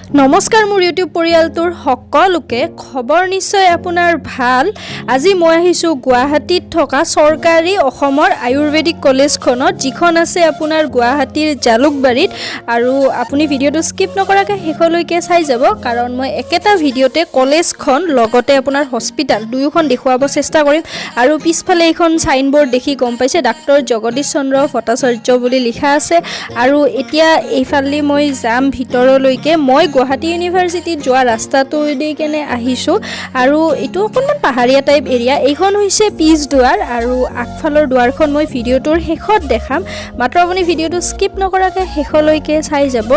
নমস্কাৰ মোৰ ইউটিউব পৰিয়ালটোৰ সকলোকে খবৰ নিশ্চয় আপোনাৰ ভাল। আজি মই আহিছোঁ গুৱাহাটীত থকা চৰকাৰী অসমৰ আয়ুৰ্বেদিক কলেজখনত, যিখন আছে আপোনাৰ গুৱাহাটীৰ জালুকবাৰীত। আৰু আপুনি ভিডিঅ'টো স্কিপ নকৰাকৈ শেষলৈকে চাই যাব, কাৰণ মই একেটা ভিডিঅ'তে কলেজখন লগতে আপোনাৰ হস্পিটেল দুয়োখন দেখুৱাব চেষ্টা কৰিম। আৰু পিছফালে এইখন চাইনবোৰ্ড দেখি গম পাইছে ডাক্তৰ জগদীশ চন্দ্ৰ ভট্টাচাৰ্য বুলি লিখা আছে। আৰু এতিয়া এইফালে মই যাম ভিতৰলৈকে। মই গুৱাহাটী ইউনিভাৰ্চিটিত যোৱা ৰাস্তাটো দি কেনে আহিছোঁ, আৰু এইটো অকণমান পাহাৰীয়া টাইপ এৰিয়া। এইখন হৈছে পিছ দুৱাৰ, আৰু আগফালৰ দুৱাৰখন মই ভিডিঅ'টোৰ শেষত দেখাম, মাত্ৰ আপুনি ভিডিঅ'টো স্কিপ নকৰাকৈ শেষলৈকে চাই যাব।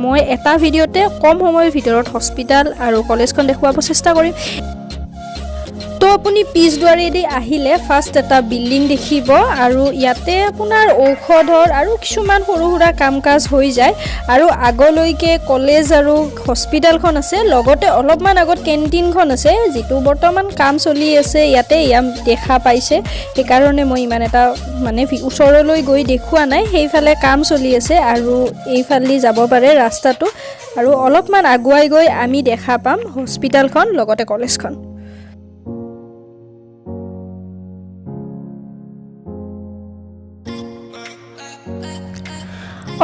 মই এটা ভিডিঅ'তে কম সময়ৰ ভিতৰত হস্পিটেল আৰু কলেজখন দেখুৱাব চেষ্টা কৰিম। তো আপুনি পিছ দুৱাৰেদি আহিলে ফাৰ্ষ্ট এটা বিল্ডিং দেখিব, আৰু ইয়াতে আপোনাৰ ঔষধৰ আৰু কিছুমান সৰু সুৰা কাম কাজ হৈ যায়। আৰু আগলৈকে কলেজ আৰু হস্পিটেলখন আছে, লগতে অলপমান আগত কেণ্টিনখন আছে, যিটো বৰ্তমান কাম চলি আছে ইয়াতে দেখা পাইছে। সেইকাৰণে মই ইমান এটা ওচৰলৈ গৈ দেখুওৱা নাই, সেইফালে কাম চলি আছে। আৰু এইফালে যাব পাৰে ৰাস্তাটো, আৰু অলপমান আগুৱাই গৈ আমি দেখা পাম হস্পিটেলখন লগতে কলেজখন।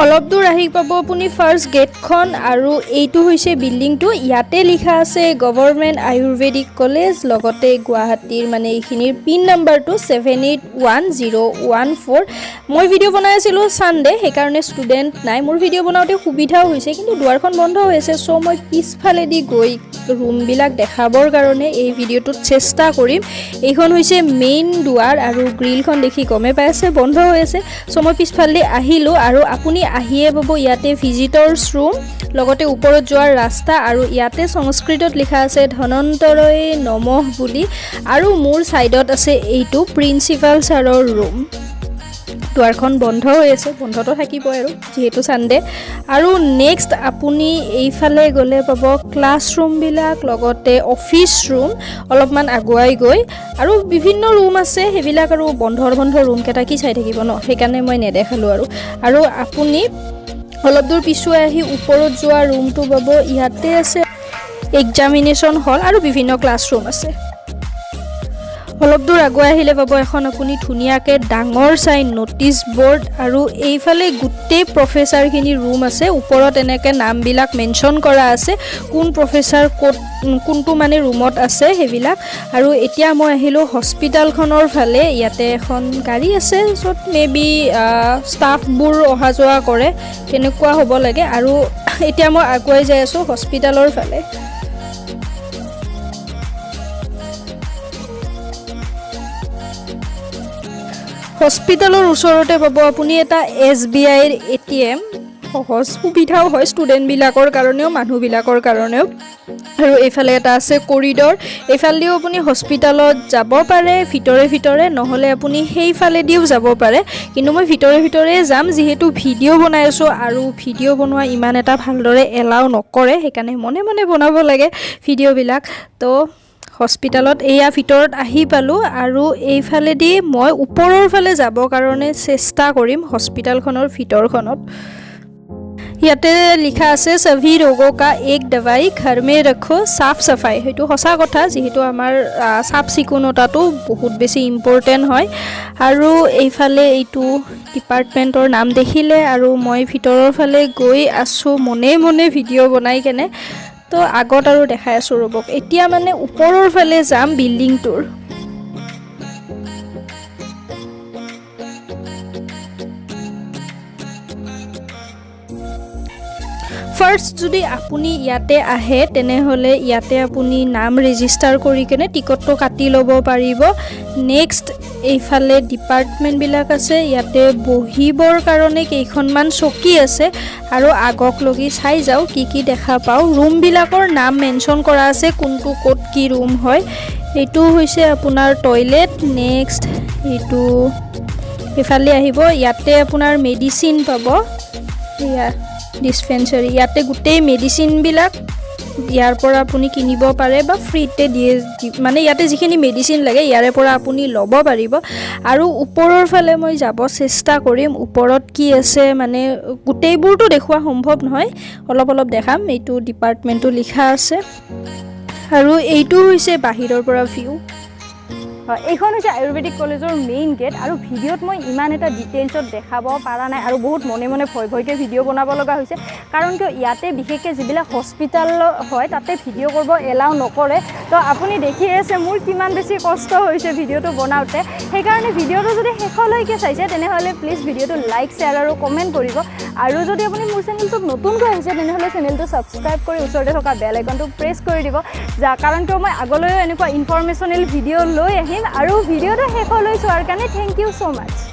অলপ দূৰ আহি পাব আপুনি ফাৰ্ষ্ট গেটখন, আৰু এইটো হৈছে বিল্ডিংটো। ইয়াতে লিখা আছে গভৰ্ণমেণ্ট আয়ুৰ্বেদিক কলেজ, লগতে গুৱাহাটীৰ এইখিনিৰ পিন নাম্বাৰটো 781014। মই ভিডিঅ' বনাই আছিলোঁ ছানডে, সেইকাৰণে ষ্টুডেণ্ট নাই। মোৰ ভিডিঅ' বনাওঁতে সুবিধাও হৈছে, কিন্তু দুৱাৰখন বন্ধ হৈ আছে। চ' মই পিছফালেদি গৈ ৰুমবিলাক দেখাবৰ কাৰণে এই ভিডিঅ'টোত চেষ্টা কৰিম। এইখন হৈছে মেইন দুৱাৰ, আৰু গ্ৰিলখন দেখি গমেই পাই আছে বন্ধ হৈ আছে। চ' মই পিছফালেদি আহিলোঁ, আৰু আপুনি আহিয়ে পাব ইয়াতে ভিজিটৰ্ছ ৰুম, লগতে ওপৰত যোৱাৰ ৰাস্তা। আৰু ইয়াতে সংস্কৃতত লিখা আছে ধনন্তৰয়ে নমঃ বুলি, আৰু মোৰ ছাইডত আছে এইটো প্ৰিন্সিপাল ছাৰৰ ৰুম। দুৱাৰখন বন্ধ হৈ আছে, বন্ধটো থাকিবই আৰু যিহেতু ছানডে। আৰু নেক্সট আপুনি এইফালে গ'লে পাব ক্লাছৰুমবিলাক, লগতে অফিচ ৰুম অলপমান আগুৱাই গৈ, আৰু বিভিন্ন ৰুম আছে। সেইবিলাক আৰু বন্ধ ৰুমকেইটা কি চাই থাকিব ন, সেইকাৰণে মই নেদেখালোঁ। আৰু আপুনি অলপ দূৰ পিছুৱাই আহি ওপৰত যোৱা ৰুমটো পাব। ইয়াতে আছে এক্সামিনেশ্যন হল আৰু বিভিন্ন ক্লাছৰুম আছে। অলপ দূৰ আগুৱাই আহিলে পাব এখন আপুনি ধুনীয়াকৈ ডাঙৰ চাই ন'টিছ বৰ্ড, আৰু এইফালে গোটেই প্ৰফেচাৰখিনি ৰুম আছে। ওপৰত এনেকৈ নামবিলাক মেনশ্যন কৰা আছে, কোন প্ৰফেচাৰ ক'ত কোনটো ৰুমত আছে সেইবিলাক। আৰু এতিয়া মই আহিলোঁ হস্পিটেলখনৰ ফালে। ইয়াতে এখন গাড়ী আছে, য'ত মেবি ষ্টাফবোৰ অহা যোৱা কৰে, তেনেকুৱা হ'ব লাগে। আৰু এতিয়া মই আগুৱাই যাই আছোঁ হস্পিটেলৰ ফালে। হস্পিটেলৰ ওচৰতে পাব আপুনি এটা SBIৰ ATM। সহজ সুবিধাও হয় ষ্টুডেণ্টবিলাকৰ কাৰণেও মানুহবিলাকৰ কাৰণেও। আৰু এইফালে এটা আছে কৰিডৰ, এইফালেদিও আপুনি হস্পিটেলত যাব পাৰে ভিতৰে, নহ'লে আপুনি সেইফালেদিও যাব পাৰে। কিন্তু মই ভিতৰে যাম, যিহেতু ভিডিঅ' বনাই আছোঁ, আৰু ভিডিঅ' বনোৱা ইমান এটা ভালদৰে এলাও নকৰে, সেইকাৰণে মনে বনাব লাগে ভিডিঅ'বিলাক। তো হস্পিটেলত এয়া ভিতৰত আহি পালোঁ, আৰু এইফালেদি মই ওপৰৰ ফালে যাবৰ কাৰণে চেষ্টা কৰিম হস্পিটেলখনৰ ভিতৰখনত। ইয়াতে লিখা আছে সভি ৰোগো কা এক দৱাই ঘৰ মে ৰখো চাফ চাফাই। সেইটো সঁচা কথা, যিহেতু আমাৰ চাফ চিকুণতাটো বহুত বেছি ইম্পৰ্টেণ্ট হয়। আৰু এইফালে এইটো ডিপাৰ্টমেণ্টৰ নাম দেখিলে, আৰু মই ভিতৰৰ ফালে গৈ আছোঁ মনে ভিডিঅ' বনাই কেনে। তো আগত আৰু দেখাই আছোঁ ৰ'বক। এতিয়া ওপৰৰ ফালে যাম বিল্ডিংটোৰ। ফাৰ্ষ্ট যদি আপুনি ইয়াতে আহে, তেনেহ'লে ইয়াতে আপুনি নাম ৰেজিষ্টাৰ কৰি কেনে টিকটটো কাটি ল'ব পাৰিব। নেক্সট এইফালে ডিপাৰ্টমেণ্টবিলাক আছে, ইয়াতে বহিবৰ কাৰণে কেইখনমান চকী আছে। আৰু আগক লগি চাই যাওঁ কি দেখা পাওঁ। ৰুমবিলাকৰ নাম মেনশ্যন কৰা আছে, কোনটো ক'ত কি ৰুম হয়। এইটো হৈছে আপোনাৰ টয়লেট। নেক্সট এইটো এইফালে আহিব, ইয়াতে আপোনাৰ মেডিচিন পাব। এয়া ডিছপেঞ্চাৰী, ইয়াতে গোটেই মেডিচিনবিলাক ইয়াৰ পৰা আপুনি কিনিব পাৰে বা ফ্ৰীতে দিয়ে মানে ইয়াতে যিখিনি মেডিচিন লাগে ইয়াৰে পৰা আপুনি ল'ব পাৰিব আৰু ওপৰৰ ফালে মই যাব চেষ্টা কৰিম ওপৰত কি আছে মানে গোটেইবোৰটো দেখুৱা সম্ভৱ নহয় অলপ অলপ দেখাম এইটো ডিপাৰ্টমেণ্টটো লিখা আছে আৰু এইটো হৈছে বাহিৰৰ পৰা ভিউ এইখন হৈছে আয়ুৰ্বেদিক কলেজৰ মেইন গেট আৰু ভিডিঅ'ত মই ইমান এটা ডিটেইলছত দেখাব পৰা নাই আৰু বহুত মনে মনে ভয়কৈ ভিডিঅ' বনাব লগা হৈছে কাৰণ কিয় ইয়াতে বিশেষকৈ যিবিলাক হস্পিটেল হয় তাতে ভিডিঅ' কৰিব এলাউ নকৰে তো আপুনি দেখি আছে মোৰ কিমান বেছি কষ্ট হৈছে ভিডিঅ'টো বনাওঁতে সেইকাৰণে ভিডিঅ'টো যদি শেষলৈকে চাইছে তেনেহ'লে প্লিজ ভিডিঅ'টো লাইক শ্বেয়াৰ আৰু কমেণ্ট কৰিব আৰু যদি আপুনি মোৰ চেনেলটোত নতুনকৈ আহিছে তেনেহ'লে চেনেলটো ছাবস্ক্ৰাইব কৰি ওচৰতে থকা বেল আইকনটো প্ৰেছ কৰি দিব কাৰণ কিয় মই আগলৈও এনেকুৱা ইনফৰমেশ্যনেল ভিডিঅ' লৈ আহিম আৰু ভিডিঅ'টো শেষলৈ চোৱাৰ কাৰণে থেংক ইউ ছ' মাছ